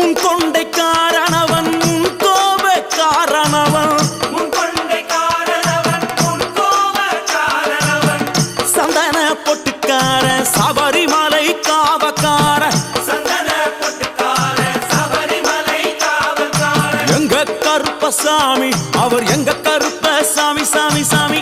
முன் கொண்டை காரணவன் முன் கோப காரணவன் சந்தன பொட்டுக்கார சபரிமலை காவக்கார எங்க கருப்பசாமி அவர் எங்க கருப்ப சாமி சாமி சாமி